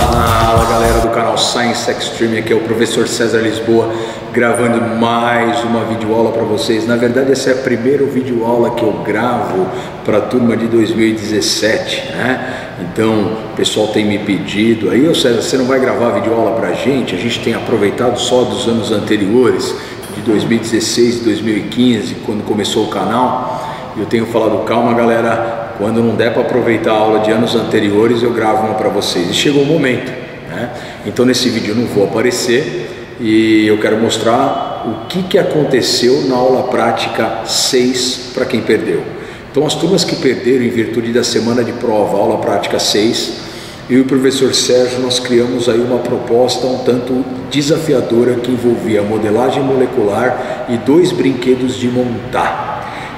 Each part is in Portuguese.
Fala galera do canal Science Extreme, aqui é o professor César Lisboa gravando mais uma videoaula para vocês. Na verdade essa é a primeira videoaula que eu gravo para a turma de 2017, né? Então o pessoal tem me pedido, aí ô César, você não vai gravar videoaula para a gente tem aproveitado só dos anos anteriores, de 2016 e 2015, quando começou o canal. Eu tenho falado, calma galera, quando não der para aproveitar a aula de anos anteriores, eu gravo uma para vocês. E chegou o momento, né? Então nesse vídeo eu não vou aparecer e eu quero mostrar o que aconteceu na aula prática 6 para quem perdeu. Então as turmas que perderam em virtude da semana de prova, aula prática 6, eu e o professor Sérgio, nós criamos aí uma proposta um tanto desafiadora que envolvia modelagem molecular e 2 brinquedos de montar.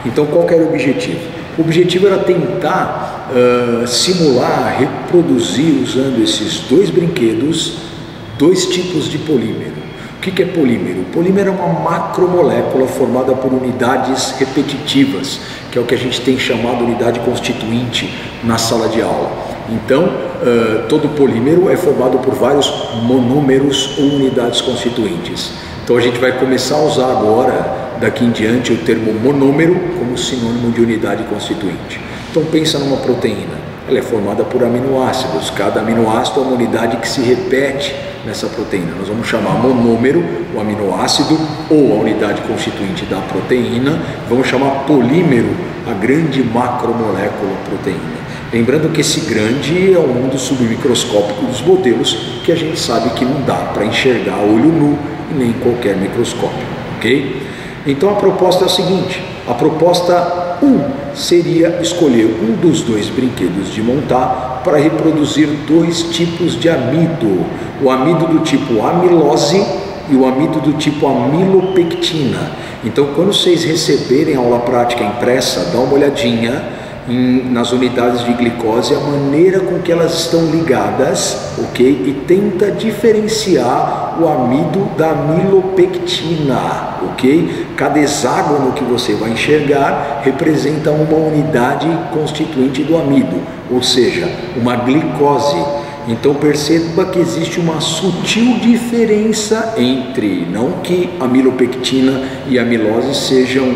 Então qual que era o objetivo? O objetivo era tentar simular, reproduzir usando esses 2 brinquedos, 2 tipos de polímero. O que é polímero? O polímero é uma macromolécula formada por unidades repetitivas, que é o que a gente tem chamado unidade constituinte na sala de aula. Então, todo polímero é formado por vários monômeros ou unidades constituintes. Então a gente vai começar a usar agora, daqui em diante, o termo monômero como sinônimo de unidade constituinte. Então pensa numa proteína, ela é formada por aminoácidos, cada aminoácido é uma unidade que se repete nessa proteína. Nós vamos chamar monômero, o aminoácido, ou a unidade constituinte da proteína, vamos chamar polímero, a grande macromolécula proteína. Lembrando que esse grande é o mundo submicroscópico dos modelos, que a gente sabe que não dá para enxergar a olho nu e nem qualquer microscópio, ok? Então a proposta é a seguinte, a proposta 1 seria escolher um dos 2 brinquedos de montar para reproduzir 2 tipos de amido, o amido do tipo amilose e o amido do tipo amilopectina. Então quando vocês receberem a aula prática impressa, dá uma olhadinha nas unidades de glicose, a maneira com que elas estão ligadas, ok? E tenta diferenciar o amido da amilopectina, ok? Cada hexágono que você vai enxergar representa uma unidade constituinte do amido, ou seja, uma glicose. Então perceba que existe uma sutil diferença entre, não que amilopectina e amilose sejam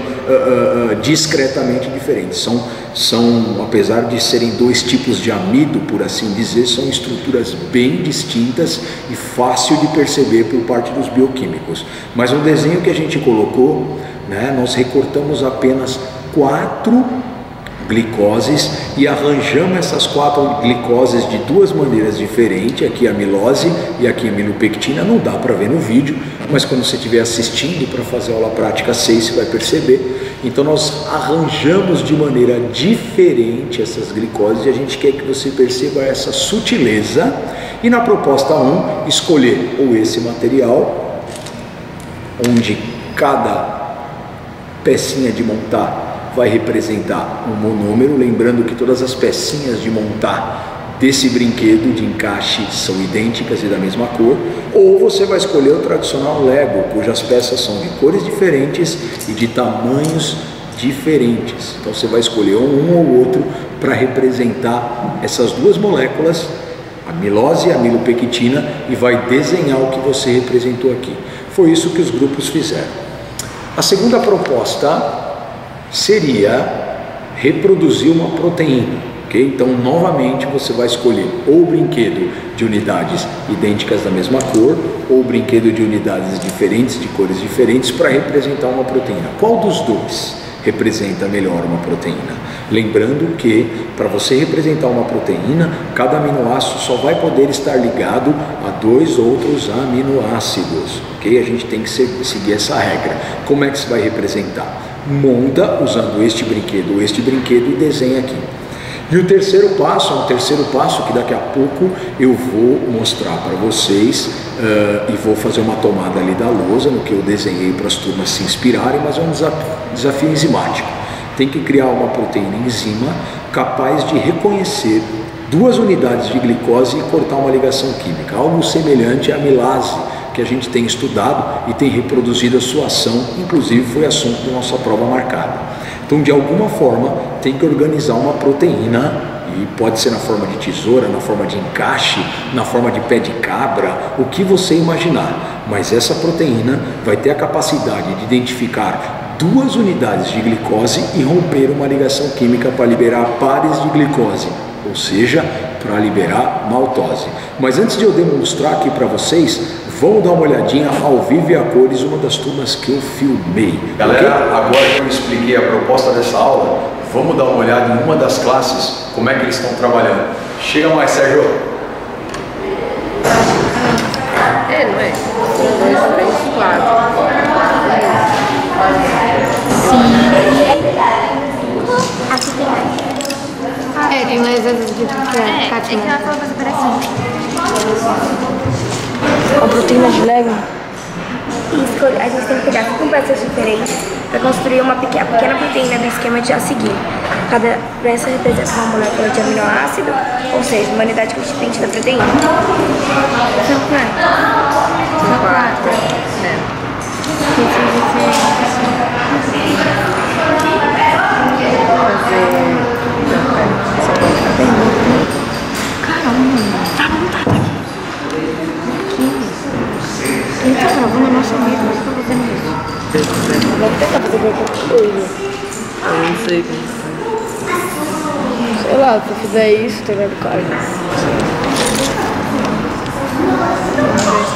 discretamente diferentes, são, apesar de serem 2 tipos de amido, por assim dizer, são estruturas bem distintas e fácil de perceber por parte dos bioquímicos. Mas no desenho que a gente colocou, né, nós recortamos apenas 4 glicoses e arranjamos essas 4 glicoses de 2 maneiras diferentes, aqui a amilose e aqui a amilopectina. Não dá para ver no vídeo, mas quando você estiver assistindo para fazer a aula prática 6, você vai perceber. Então nós arranjamos de maneira diferente essas glicoses e a gente quer que você perceba essa sutileza. E na proposta 1, escolher ou esse material, onde cada pecinha de montar vai representar um monômero, lembrando que todas as pecinhas de montar desse brinquedo de encaixe são idênticas e da mesma cor, ou você vai escolher o tradicional Lego, cujas peças são de cores diferentes e de tamanhos diferentes. Então você vai escolher um ou outro para representar essas 2 moléculas, a amilose e a amilopectina, e vai desenhar o que você representou aqui. Foi isso que os grupos fizeram. A segunda proposta seria reproduzir uma proteína, ok? Então novamente você vai escolher ou o brinquedo de unidades idênticas da mesma cor ou o brinquedo de unidades diferentes, de cores diferentes, para representar uma proteína. Qual dos 2 representa melhor uma proteína? Lembrando que para você representar uma proteína, cada aminoácido só vai poder estar ligado a 2 outros aminoácidos, ok? A gente tem que seguir essa regra. Como é que se vai representar? Monta usando este brinquedo ou este brinquedo e desenha aqui. E o terceiro passo é um terceiro passo que daqui a pouco eu vou mostrar para vocês e vou fazer uma tomada ali da lousa no que eu desenhei para as turmas se inspirarem, mas é um desafio enzimático. Tem que criar uma proteína enzima capaz de reconhecer 2 unidades de glicose e cortar uma ligação química, algo semelhante à amilase, que a gente tem estudado e tem reproduzido a sua ação, inclusive foi assunto da nossa prova marcada. Então, de alguma forma, tem que organizar uma proteína e pode ser na forma de tesoura, na forma de encaixe, na forma de pé de cabra, o que você imaginar. Mas essa proteína vai ter a capacidade de identificar 2 unidades de glicose e romper uma ligação química para liberar pares de glicose, ou seja, para liberar maltose. Mas antes de eu demonstrar aqui para vocês, vamos dar uma olhadinha ao vivo e a cores, uma das turmas que eu filmei. Galera, agora que eu expliquei a proposta dessa aula, vamos dar uma olhada em uma das classes, como é que eles estão trabalhando. Chega mais, Sérgio. Não é? 1, 2, 3, 4. Sim. Aqui tem mais. Tem mais vezes de que É que ela falou coisa parecida. a proteína de Lego. Isso, a gente tem que pegar 5 peças diferentes para construir uma pequena proteína do esquema de a seguir. Cada peça representa uma molécula de aminoácido, ou seja, uma unidade constituinte da proteína. São 4. São 4. Ele tá gravando a nossa vida, mas tá fazendo isso. Vamos tentar fazer qualquer coisa. Eu não sei como. Sei lá, se eu fizer isso, tem que ficar. 1, 2,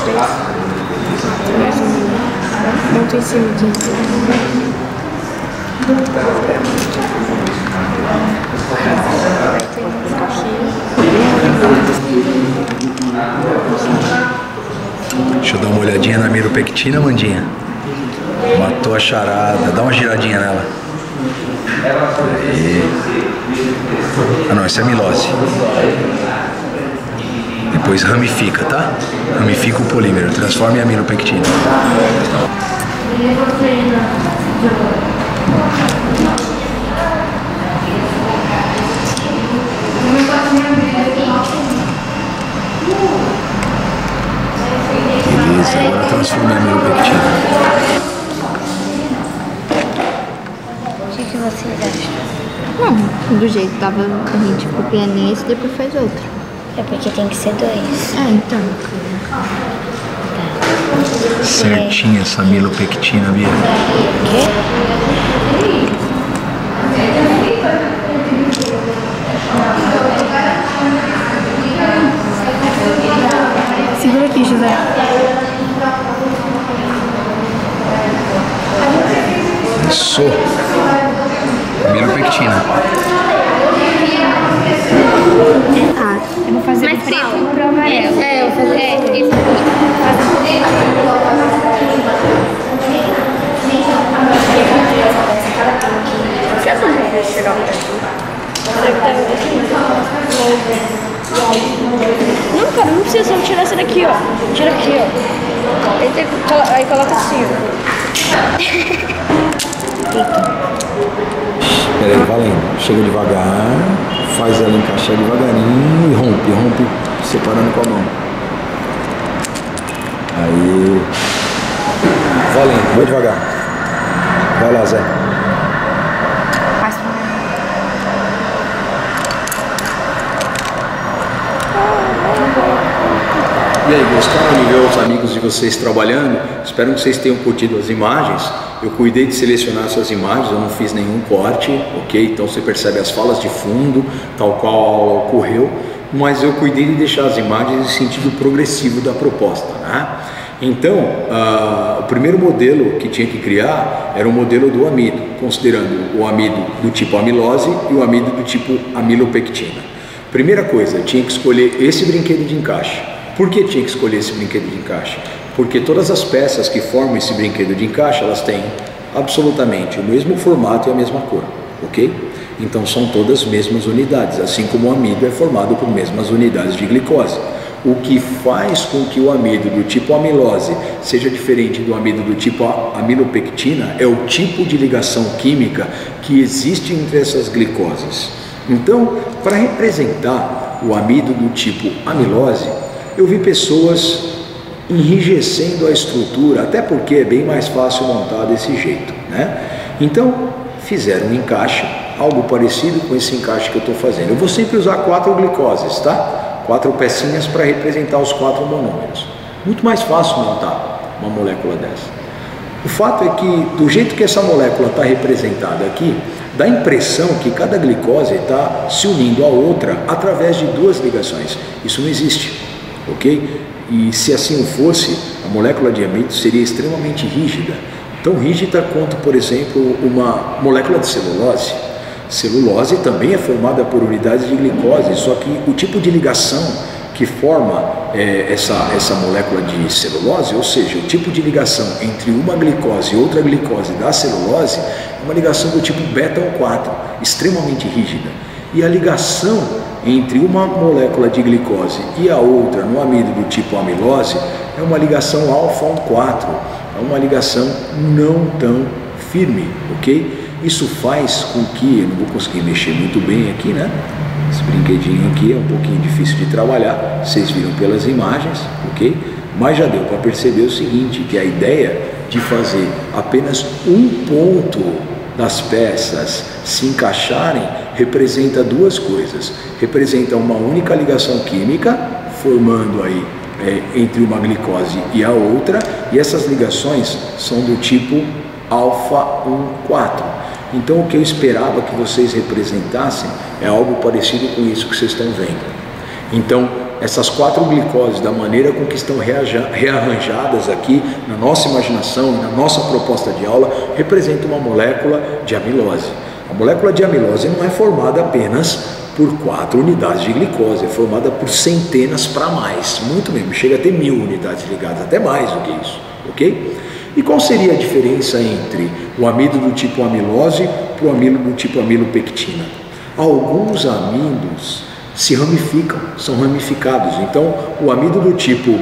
3. Mais um. Monta em cima disso. Deixa eu dar uma olhadinha na miropectina, Mandinha. Matou a charada. Dá uma giradinha nela. Aí. Ah não, isso é amilose. Depois ramifica, tá? Ramifica o polímero, transforma em amiropectina. Beleza, agora transforma em amiropectina. O que vocês acham? Não, do jeito que tava, a gente copia nesse e depois faz outro. É porque tem que ser 2. Então. Certinha essa amiropectina, Bia. Segura aqui, José. Isso. Miropectina. Eu vou fazer mais preto pro amarelo. Eu vou fazer Isso Por que essa mulher tirar o resto? Não, cara, não precisa só tirar essa daqui, ó. Tira aqui, ó. Aí coloca assim, ó. Peraí, valendo. Chega devagar, faz ela encaixar devagarinho e rompe, separando com a mão. Aí. Valendo, vai devagar. Vai lá, Zé. E aí, gostaram de ver os amigos de vocês trabalhando? Espero que vocês tenham curtido as imagens. Eu cuidei de selecionar essas imagens, eu não fiz nenhum corte, ok? Então você percebe as falas de fundo, tal qual a aula ocorreu, mas eu cuidei de deixar as imagens em sentido progressivo da proposta, né? Então, o primeiro modelo que tinha que criar era o modelo do amido, considerando o amido do tipo amilose e o amido do tipo amilopectina. Primeira coisa, tinha que escolher esse brinquedo de encaixe. Por que tinha que escolher esse brinquedo de encaixe? Porque todas as peças que formam esse brinquedo de encaixe, elas têm absolutamente o mesmo formato e a mesma cor, ok? Então são todas as mesmas unidades, assim como o amido é formado por mesmas unidades de glicose. O que faz com que o amido do tipo amilose seja diferente do amido do tipo amilopectina é o tipo de ligação química que existe entre essas glicoses. Então, para representar o amido do tipo amilose, eu vi pessoas enrijecendo a estrutura, até porque é bem mais fácil montar desse jeito, né? Então, fizeram um encaixe algo parecido com esse encaixe que eu estou fazendo. Eu vou sempre usar 4 glicoses, tá? 4 pecinhas para representar os 4 monômeros. Muito mais fácil montar uma molécula dessa. O fato é que, do jeito que essa molécula está representada aqui, dá a impressão que cada glicose está se unindo à outra através de 2 ligações. Isso não existe, ok? E se assim fosse, a molécula de amido seria extremamente rígida. Tão rígida quanto, por exemplo, uma molécula de celulose. Celulose também é formada por unidades de glicose, só que o tipo de ligação que forma essa molécula de celulose, ou seja, o tipo de ligação entre uma glicose e outra glicose da celulose, é uma ligação do tipo beta-4, extremamente rígida. E a ligação entre uma molécula de glicose e a outra no amido do tipo amilose é uma ligação alfa-4, é uma ligação não tão firme, ok? Isso faz com que, eu não vou conseguir mexer muito bem aqui, né? Esse brinquedinho aqui é um pouquinho difícil de trabalhar, vocês viram pelas imagens, ok? Mas já deu para perceber o seguinte, que a ideia de fazer apenas um ponto das peças se encaixarem representa 2 coisas. Representa uma única ligação química, formando aí entre uma glicose e a outra, e essas ligações são do tipo alfa-1,4. Então o que eu esperava que vocês representassem é algo parecido com isso que vocês estão vendo. Então essas 4 glicoses, da maneira com que estão rearranjadas aqui na nossa imaginação, na nossa proposta de aula, representam uma molécula de amilose. A molécula de amilose não é formada apenas por 4 unidades de glicose, é formada por centenas para mais, muito mesmo, chega a ter 1000 unidades ligadas, até mais do que isso, ok? E qual seria a diferença entre o amido do tipo amilose para o amido do tipo amilopectina? Alguns amidos se ramificam, são ramificados. Então, o amido do tipo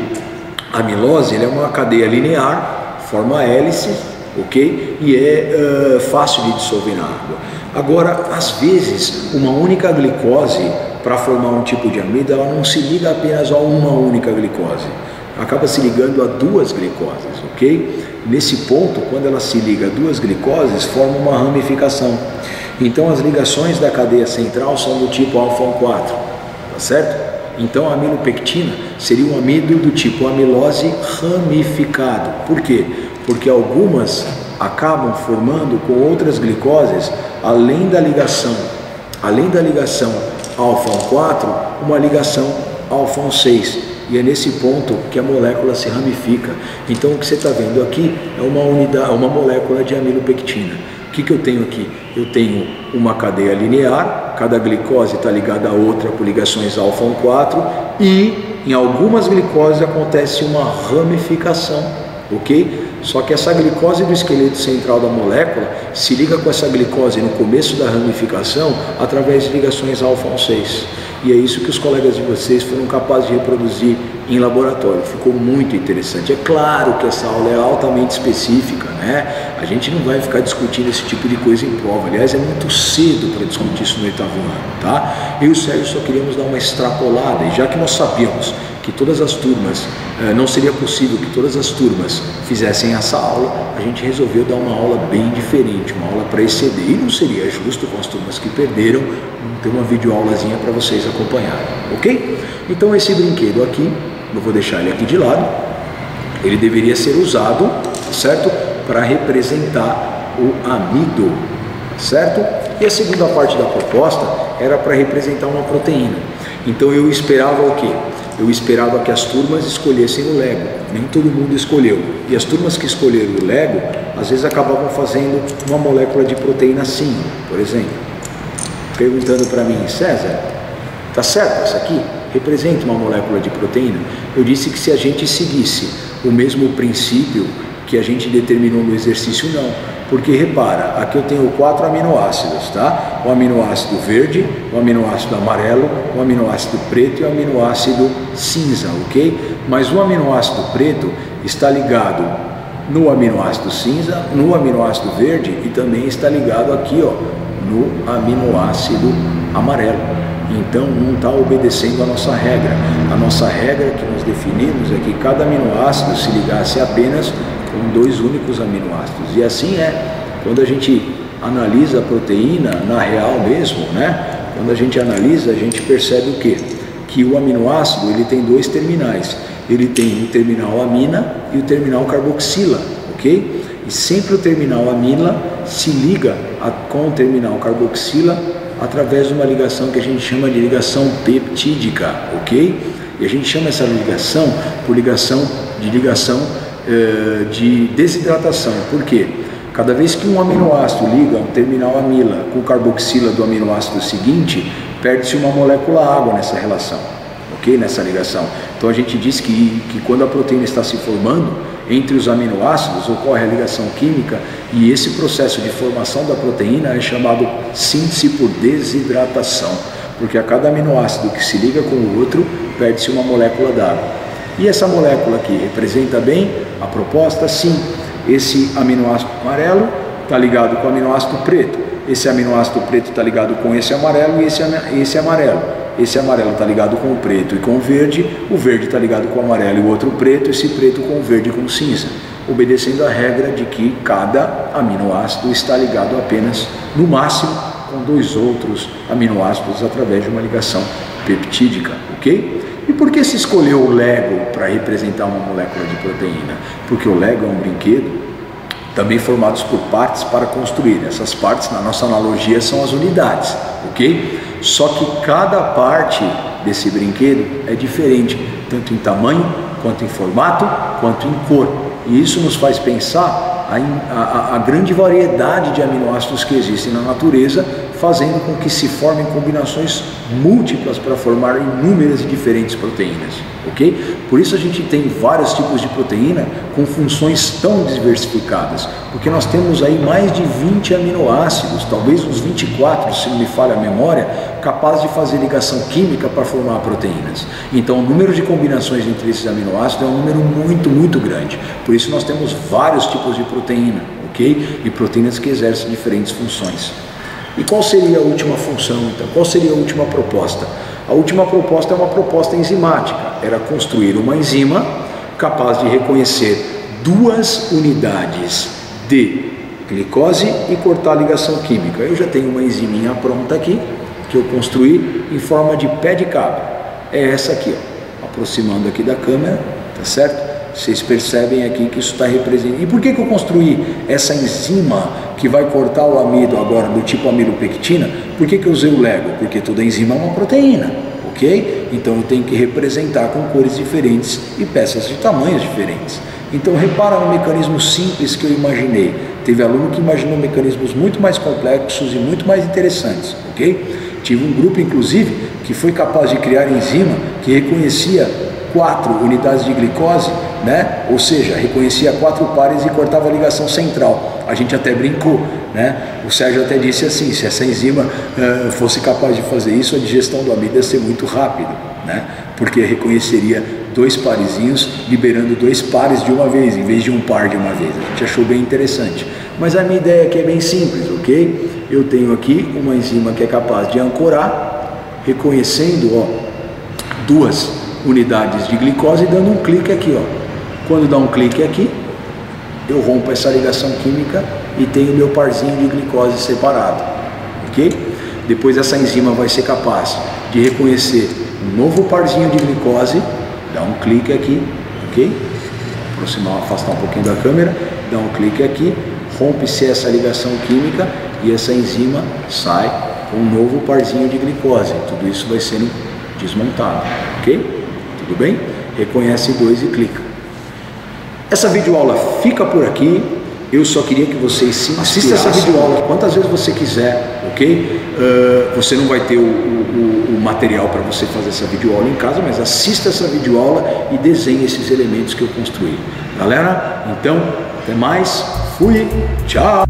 amilose, ele é uma cadeia linear, forma hélice, ok? E é fácil de dissolver na água. Agora, às vezes, uma única glicose, para formar um tipo de amido, ela não se liga apenas a uma única glicose. Acaba se ligando a 2 glicoses, ok? Nesse ponto, quando ela se liga a 2 glicoses, forma uma ramificação. Então as ligações da cadeia central são do tipo alfa-1,4, tá certo? Então a amilopectina seria um amido do tipo amilose ramificado. Por quê? Porque algumas acabam formando com outras glicoses, além da ligação alfa-1,4, uma ligação alfa-1,6. E é nesse ponto que a molécula se ramifica. Então o que você está vendo aqui é uma molécula de amilopectina. O que eu tenho aqui? Eu tenho uma cadeia linear, cada glicose está ligada a outra por ligações alfa-1,4 e em algumas glicoses acontece uma ramificação, ok? Só que essa glicose do esqueleto central da molécula se liga com essa glicose no começo da ramificação através de ligações alfa-1,6. E é isso que os colegas de vocês foram capazes de reproduzir em laboratório. Ficou muito interessante. É claro que essa aula é altamente específica, né? A gente não vai ficar discutindo esse tipo de coisa em prova. Aliás, é muito cedo para discutir isso no 8º ano, tá? Eu e o Sérgio só queríamos dar uma extrapolada. E já que nós sabíamos que todas as turmas, não seria possível que todas as turmas fizessem essa aula, a gente resolveu dar uma aula bem diferente, uma aula para exceder. E não seria justo com as turmas que perderam ter uma videoaulazinha para vocês acompanharem, ok? Então esse brinquedo aqui, eu vou deixar ele aqui de lado, ele deveria ser usado, certo? Para representar o amido, certo? E a segunda parte da proposta era para representar uma proteína. Então eu esperava o quê? Eu esperava que as turmas escolhessem o Lego, nem todo mundo escolheu. E as turmas que escolheram o Lego, às vezes acabavam fazendo uma molécula de proteína sim, por exemplo. Perguntando para mim, César, tá certo essa aqui? Representa uma molécula de proteína? Eu disse que se a gente seguisse o mesmo princípio que a gente determinou no exercício, não. Porque repara, aqui eu tenho 4 aminoácidos, tá? O aminoácido verde, o aminoácido amarelo, o aminoácido preto e o aminoácido cinza, ok? Mas o aminoácido preto está ligado no aminoácido cinza, no aminoácido verde e também está ligado aqui, ó, no aminoácido amarelo. Então não está obedecendo a nossa regra. A nossa regra que nós definimos é que cada aminoácido se ligasse apenas com 2 únicos aminoácidos. E assim é. Quando a gente analisa a proteína na real mesmo, né? Quando a gente analisa, a gente percebe o quê? Que o aminoácido ele tem dois terminais. Ele tem o terminal amina e o terminal carboxila, ok? E sempre o terminal amina se liga com o terminal carboxila através de uma ligação que a gente chama de ligação peptídica, ok? E a gente chama essa ligação por ligação de desidratação. Por quê? Cada vez que um aminoácido liga um terminal amila com o carboxila do aminoácido seguinte, perde-se uma molécula água nessa relação, ok? Nessa ligação. Então a gente diz que quando a proteína está se formando, entre os aminoácidos ocorre a ligação química e esse processo de formação da proteína é chamado síntese por desidratação, porque a cada aminoácido que se liga com o outro, perde-se uma molécula d'água. E essa molécula aqui representa bem a proposta? Sim. Esse aminoácido amarelo está ligado com o aminoácido preto. Esse aminoácido preto está ligado com esse amarelo e esse amarelo. Esse amarelo está ligado com o preto e com o verde está ligado com o amarelo e o outro preto, esse preto com o verde e com o cinza. Obedecendo a regra de que cada aminoácido está ligado apenas, no máximo, com dois outros aminoácidos através de uma ligação peptídica, ok? E por que se escolheu o Lego para representar uma molécula de proteína? Porque o Lego é um brinquedo também formados por partes para construir. Essas partes, na nossa analogia, são as unidades, ok? Só que cada parte desse brinquedo é diferente, tanto em tamanho, quanto em formato, quanto em cor. E isso nos faz pensar a grande variedade de aminoácidos que existem na natureza, fazendo com que se formem combinações múltiplas para formar inúmeras e diferentes proteínas, ok? Por isso a gente tem vários tipos de proteína com funções tão diversificadas, porque nós temos aí mais de 20 aminoácidos, talvez uns 24, se não me falha a memória, capazes de fazer ligação química para formar proteínas. Então o número de combinações entre esses aminoácidos é um número muito grande. Por isso nós temos vários tipos de proteína, ok? E proteínas que exercem diferentes funções. E qual seria a última função, então? Qual seria a última proposta? A última proposta é uma proposta enzimática. Era construir uma enzima capaz de reconhecer duas unidades de glicose e cortar a ligação química. Eu já tenho uma enziminha pronta aqui, que eu construí em forma de pé de cabra. É essa aqui, ó. Aproximando aqui da câmera, tá certo? Vocês percebem aqui que isso está representando. E por que eu construí essa enzima que vai cortar o amido agora do tipo amilopectina? Por que eu usei o Lego? Porque toda enzima é uma proteína, ok? Então eu tenho que representar com cores diferentes e peças de tamanhos diferentes. Então repara no mecanismo simples que eu imaginei. Teve aluno que imaginou mecanismos muito mais complexos e muito mais interessantes, ok? Tive um grupo, inclusive, que foi capaz de criar enzima que reconhecia 4 unidades de glicose, né? Ou seja, reconhecia 4 pares e cortava a ligação central. A gente até brincou, né? O Sérgio até disse assim, se essa enzima fosse capaz de fazer isso, a digestão do amido ia ser muito rápido, né? Porque reconheceria 2 parezinhos, liberando 2 pares de uma vez, em vez de um par de uma vez. A gente achou bem interessante. Mas a minha ideia aqui é bem simples, ok? Eu tenho aqui uma enzima que é capaz de ancorar, reconhecendo, ó, 2 unidades de glicose e dando um clique aqui, ó. Quando dá um clique aqui, eu rompo essa ligação química e tenho meu parzinho de glicose separado, ok? Depois essa enzima vai ser capaz de reconhecer um novo parzinho de glicose, dá um clique aqui, ok? Aproximar, afastar um pouquinho da câmera, dá um clique aqui, rompe-se essa ligação química e essa enzima sai com um novo parzinho de glicose. Tudo isso vai sendo desmontado, ok? Tudo bem? Reconhece 2 e clica. Essa videoaula fica por aqui. Eu só queria que vocês se assistam essa videoaula quantas vezes você quiser, ok? Você não vai ter o material para você fazer essa videoaula em casa, mas assista essa videoaula e desenhe esses elementos que eu construí. Galera, então, até mais. Fui, tchau!